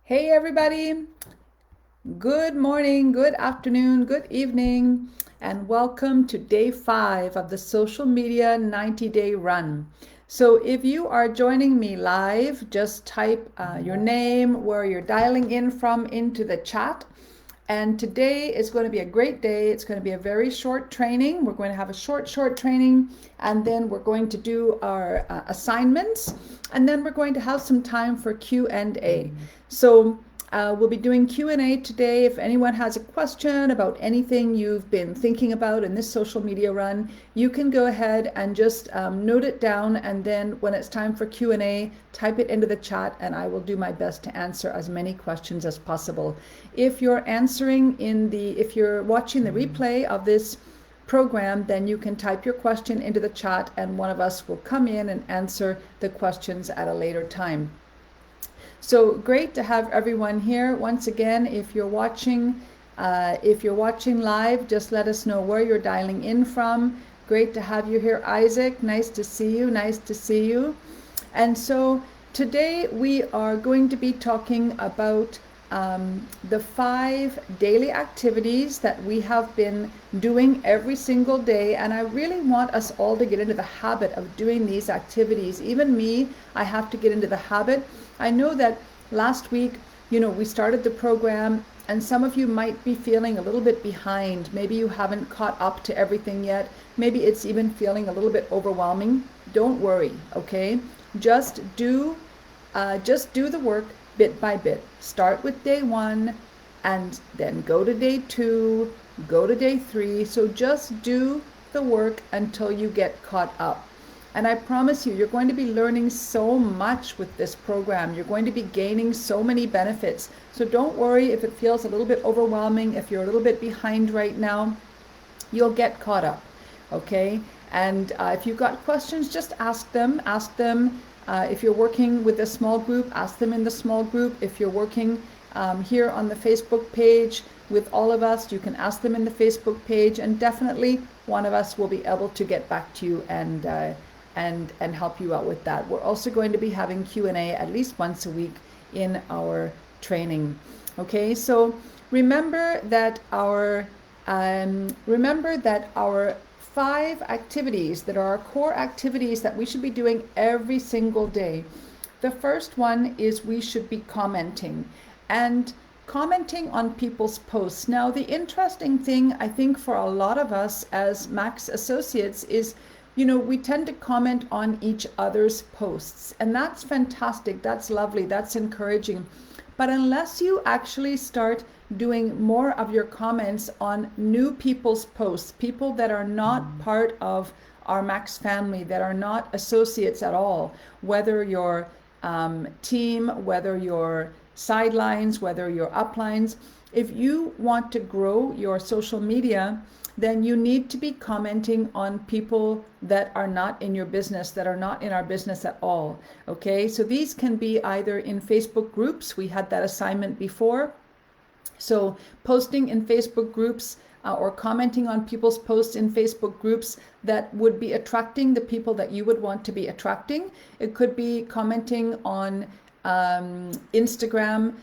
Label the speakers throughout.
Speaker 1: Hey everybody, good morning, good afternoon, good evening, and welcome to day 5 of the social media 90-day run. So if you are joining me live, just type your name, where you're dialing in from into the chat. And today is going to be a great day. It's going to be a very short training. We're going to have a short training, and then we're going to do our assignments, and then we're going to have some time for Q&A. So we'll be doing Q&A today. If anyone has a question about anything you've been thinking about in this social media run, you can go ahead and just note it down, and then when it's time for Q&A, type it into the chat, and I will do my best to answer as many questions as possible. If you're if you're watching the replay of this program, then you can type your question into the chat, and one of us will come in and answer the questions at a later time. So great to have everyone here. Once again, if you're watching live, just let us know where you're dialing in from. Great to have you here, Isaac. Nice to see you. Nice to see you. And so today we are going to be talking about the 5 daily activities that we have been doing every single day. And I really want us all to get into the habit of doing these activities. Even me, I have to get into the habit. I know that last week, we started the program, and some of you might be feeling a little bit behind. Maybe you haven't caught up to everything yet. Maybe it's even feeling a little bit overwhelming. Don't worry, okay? Just do the work bit by bit. Start with day 1 and then go to day 2, go to day 3. So just do the work until you get caught up. And I promise you're going to be learning so much with this program. You're going to be gaining so many benefits. So don't worry if it feels a little bit overwhelming, if you're a little bit behind right now. You'll get caught up, okay? And if you've got questions, just ask them. If you're working with a small group, ask them in the small group. If you're working here on the Facebook page with all of us, you can ask them in the Facebook page, and definitely one of us will be able to get back to you and help you out with that. We're also going to be having Q&A at least once a week in our training. Okay, so remember that our 5 activities that are our core activities that we should be doing every single day. The first one is we should be commenting on people's posts. Now, the interesting thing, I think, for a lot of us as Max associates is, we tend to comment on each other's posts, and that's fantastic. That's lovely. That's encouraging. But unless you actually start doing more of your comments on new people's posts, people that are not part of our Max family, that are not associates at all, whether you're team, whether you're sidelines, whether you're uplines, if you want to grow your social media, then you need to be commenting on people that are not in your business, that are not in our business at all. Okay, so these can be either in Facebook groups. We had that assignment before. So posting in Facebook groups or commenting on people's posts in Facebook groups that would be attracting the people that you would want to be attracting. It could be commenting on Instagram,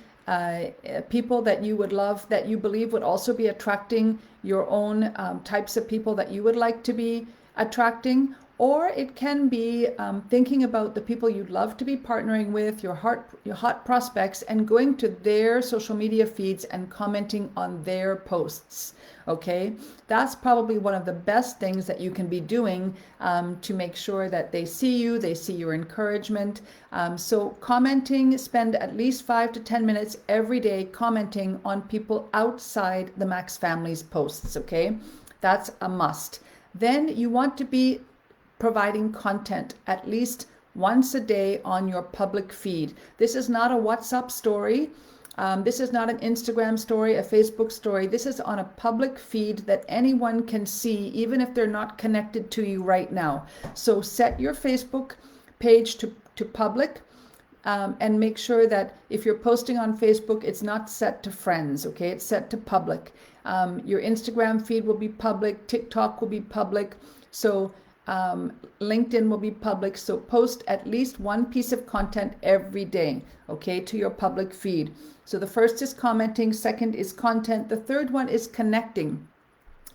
Speaker 1: people that you would love, that you believe would also be attracting your own types of people that you would like to be attracting. Or it can be thinking about the people you'd love to be partnering with, your hot prospects, and going to their social media feeds and commenting on their posts. Okay, that's probably one of the best things that you can be doing to make sure that they see you, they see your encouragement. So commenting, spend at least 5 to 10 minutes every day commenting on people outside the Max family's posts. Okay, that's a must. Then you want to be providing content at least once a day on your public feed. This is not a WhatsApp story. This is not an Instagram story, a Facebook story. This is on a public feed that anyone can see, even if they're not connected to you right now. So set your Facebook page to public, and make sure that if you're posting on Facebook, it's not set to friends, okay? It's set to public. Your Instagram feed will be public, TikTok will be public. So LinkedIn will be public, so post at least one piece of content every day, okay, to your public feed. So the first is commenting, second is content, the third one is connecting.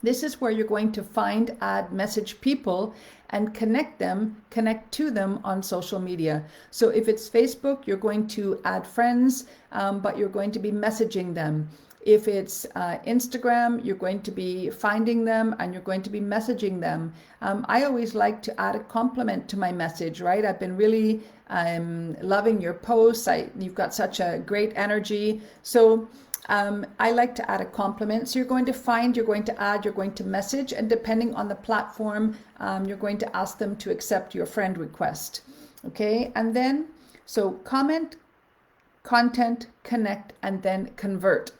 Speaker 1: This is where you're going to find, add, message people and connect to them on social media. So if it's Facebook, you're going to add friends, but you're going to be messaging them. If it's Instagram, you're going to be finding them and you're going to be messaging them. I always like to add a compliment to my message, right? I've been really loving your posts. You've got such a great energy. So I like to add a compliment. So you're going to find, you're going to add, you're going to message, and depending on the platform, you're going to ask them to accept your friend request. Okay, and then, so comment, content, connect, and then convert.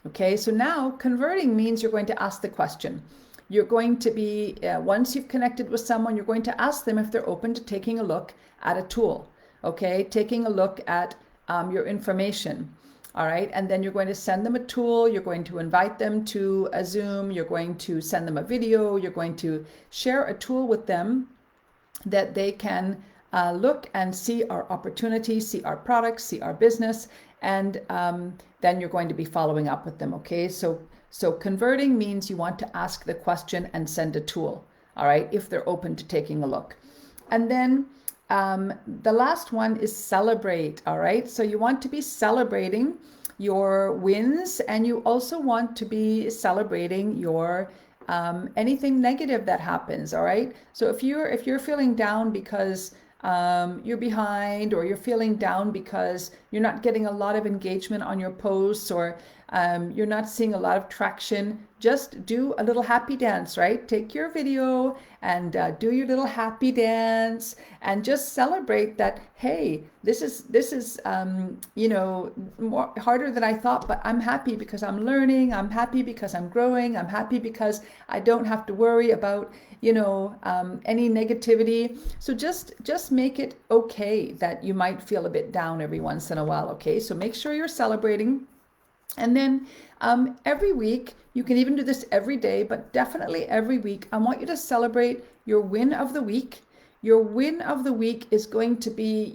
Speaker 1: Okay, so now converting means you're going to ask the question. You're going to be, once you've connected with someone, you're going to ask them if they're open to taking a look at a tool. Okay, taking a look at your information. All right, and then you're going to send them a tool, you're going to invite them to a Zoom, you're going to send them a video, you're going to share a tool with them that they can look and see our opportunities, see our products, see our business, and then you're going to be following up with them, okay? So converting means you want to ask the question and send a tool, all right, if they're open to taking a look. And then the last one is celebrate, all right? So you want to be celebrating your wins, and you also want to be celebrating your anything negative that happens, all right? So if you're feeling down because you're behind, or you're feeling down because you're not getting a lot of engagement on your posts, or you're not seeing a lot of traction, just do a little happy dance, right? Take your video and do your little happy dance and just celebrate that, hey, this is more harder than I thought, but I'm happy because I'm learning, I'm happy because I'm growing, I'm happy because I don't have to worry about any negativity. So just make it okay that you might feel a bit down every once in a while, okay? So make sure you're celebrating. And then every week, you can even do this every day, but definitely every week, I want you to celebrate your win of the week. Your win of the week is going to be,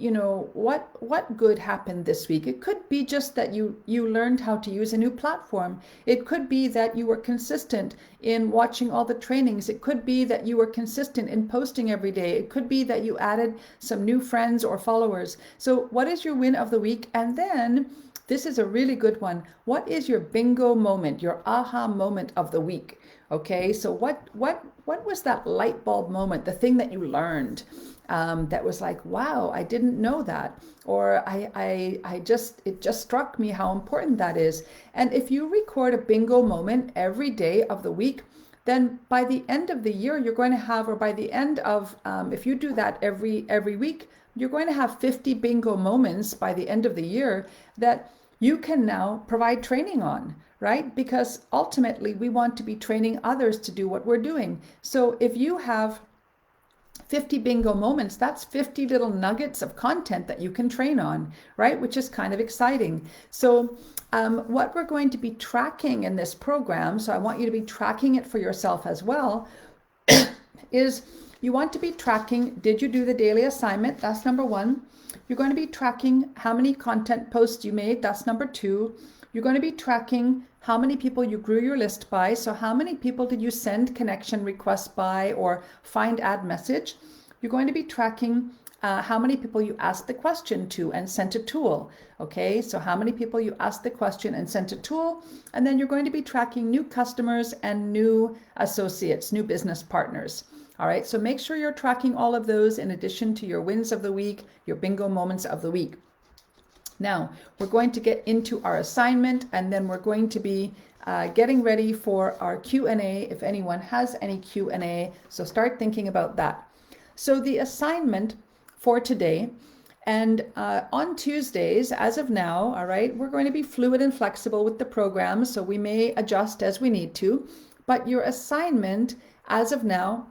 Speaker 1: what good happened this week? It could be just that you learned how to use a new platform. It could be that you were consistent in watching all the trainings. It could be that you were consistent in posting every day. It could be that you added some new friends or followers. So what is your win of the week? And then this is a really good one. What is your bingo moment, your aha moment of the week? Okay, so what was that light bulb moment, the thing that you learned that was like, wow, I didn't know that, or it just struck me how important that is. And if you record a bingo moment every day of the week, then by the end of the year, you're going to have, or by the end of, if you do that every week, you're going to have 50 bingo moments by the end of the year that you can now provide training on, right? Because ultimately we want to be training others to do what we're doing. So if you have 50 bingo moments, that's 50 little nuggets of content that you can train on, right? Which is kind of exciting. So what we're going to be tracking in this program, so I want you to be tracking it for yourself as well, is you want to be tracking, did you do the daily assignment? That's number one. You're going to be tracking how many content posts you made. That's number two. You're going to be tracking how many people you grew your list by. So how many people did you send connection requests by or find add message? You're going to be tracking how many people you asked the question to and sent a tool. Okay, so how many people you asked the question and sent a tool. And then you're going to be tracking new customers and new associates, new business partners. All right, so make sure you're tracking all of those in addition to your wins of the week, your bingo moments of the week. Now, we're going to get into our assignment, and then we're going to be getting ready for our Q&A if anyone has any Q&A. So start thinking about that. So the assignment for today, and on Tuesdays, as of now, all right, we're going to be fluid and flexible with the program, so we may adjust as we need to. But your assignment, as of now,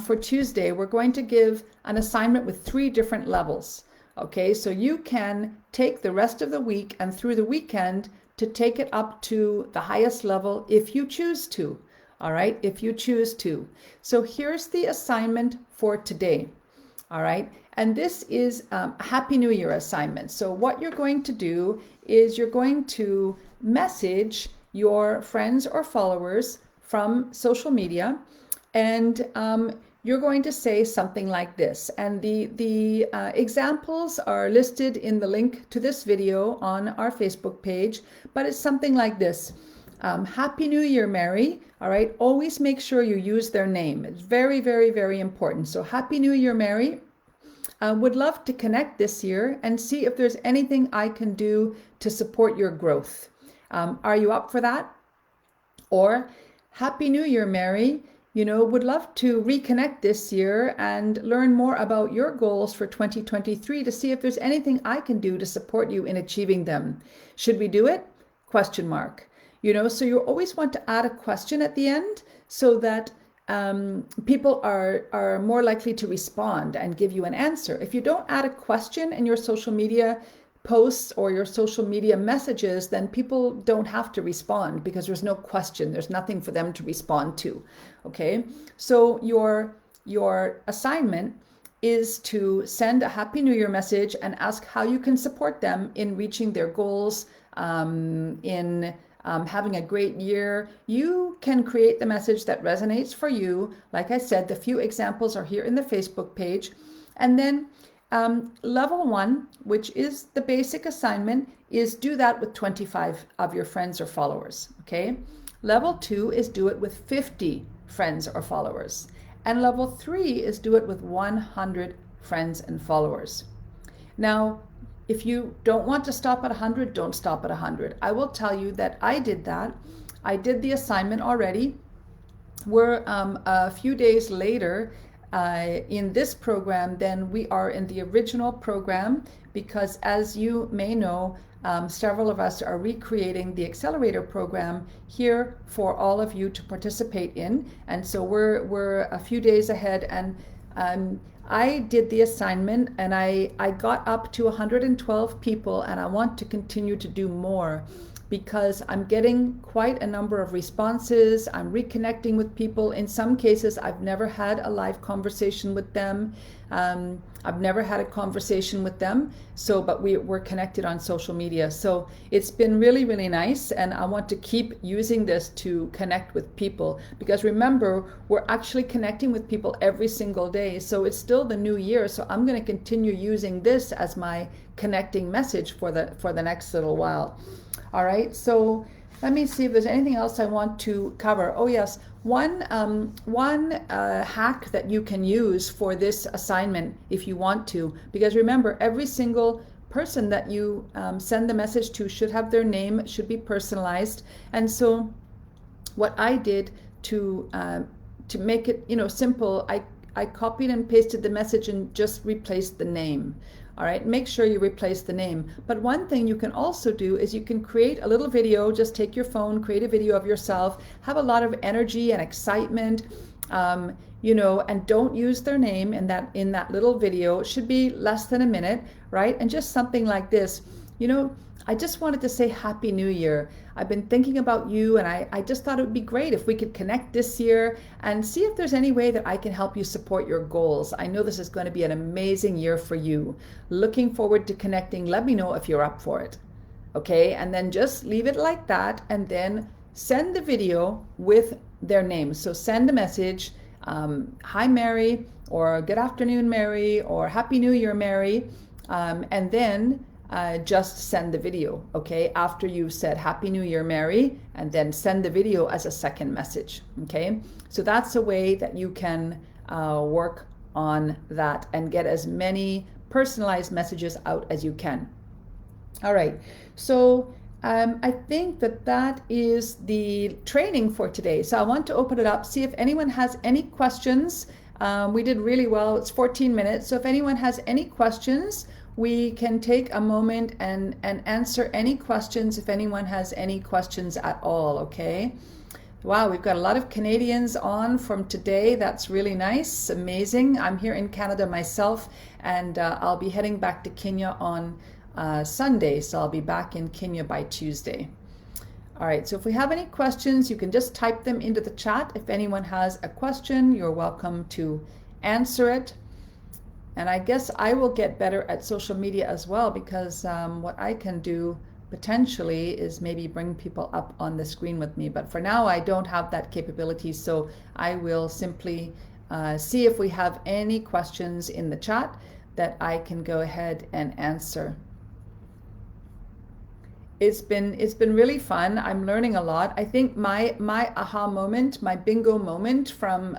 Speaker 1: for Tuesday, we're going to give an assignment with 3 different levels. Okay, so you can take the rest of the week and through the weekend to take it up to the highest level if you choose to. all right, if you choose to. So here's the assignment for today, all right? And this is a Happy New Year assignment. So what you're going to do is you're going to message your friends or followers from social media, and you're going to say something like this. And the examples are listed in the link to this video on our Facebook page, but it's something like this. Happy New Year, Mary. All right, always make sure you use their name. It's very, very, very important. So Happy New Year, Mary. Would love to connect this year and see if there's anything I can do to support your growth. Are you up for that? Or Happy New Year, Mary. Would love to reconnect this year and learn more about your goals for 2023 to see if there's anything I can do to support you in achieving them. Should we do it? Question mark. So you always want to add a question at the end so that people are more likely to respond and give you an answer. If you don't add a question in your social media posts or your social media messages, then people don't have to respond because there's no question. There's nothing for them to respond to. Okay, so your assignment is to send a Happy New Year message and ask how you can support them in reaching their goals, in having a great year. You can create the message that resonates for you. Like I said, the few examples are here in the Facebook page. And then level 1, which is the basic assignment, is do that with 25 of your friends or followers. Okay. Level 2 is do it with 50 friends or followers. And level 3 is do it with 100 friends and followers. Now, if you don't want to stop at 100, don't stop at 100. I will tell you that I did that. I did the assignment already. We're a few days later in this program than we are in the original program, because as you may know, several of us are recreating the accelerator program here for all of you to participate in. And so we're a few days ahead, and I did the assignment and I got up to 112 people, and I want to continue to do more because I'm getting quite a number of responses. I'm reconnecting with people. In some cases, I've never had a live conversation with them. I've never had a conversation with them. But we're connected on social media. So it's been really, really nice. And I want to keep using this to connect with people, because remember, we're actually connecting with people every single day. So it's still the new year. So I'm going to continue using this as my connecting message for the next little while. All right, so let me see if there's anything else I want to cover. Oh yes, one hack that you can use for this assignment if you want to, because remember, every single person that you send the message to should have their name, should be personalized. And so what I did to make it simple, I copied and pasted the message and just replaced the name. All right, make sure you replace the name. But one thing you can also do is you can create a little video. Just take your phone, create a video of yourself, have a lot of energy and excitement, and don't use their name in that little video. It should be less than a minute, right? And just something like this. I just wanted to say Happy New Year. I've been thinking about you, and I just thought it would be great if we could connect this year and see if there's any way that I can help you support your goals. I know this is going to be an amazing year for you. Looking forward to connecting. Let me know if you're up for it. Okay, and then just leave it like that, and then send the video with their name. So send a message, hi Mary, or good afternoon Mary, or Happy New Year Mary, and then just send the video, okay? After you've said Happy New Year, Mary, and then send the video as a second message, okay? So that's a way that you can work on that and get as many personalized messages out as you can. All right, so I think that is the training for today. So I want to open it up, see if anyone has any questions. We did really well. It's 14 minutes. So if anyone has any questions, we can take a moment and answer any questions if anyone has any questions at all, okay? Wow, we've got a lot of Canadians on from today. That's really nice, amazing. I'm here in Canada myself, and I'll be heading back to Kenya on Sunday, so I'll be back in Kenya by Tuesday. All right, so if we have any questions, you can just type them into the chat. If anyone has a question, you're welcome to answer it. And I guess I will get better at social media as well, because what I can do potentially is maybe bring people up on the screen with me. But for now, I don't have that capability. So I will simply see if we have any questions in the chat that I can go ahead and answer. It's been really fun. I'm learning a lot. I think my aha moment, my bingo moment from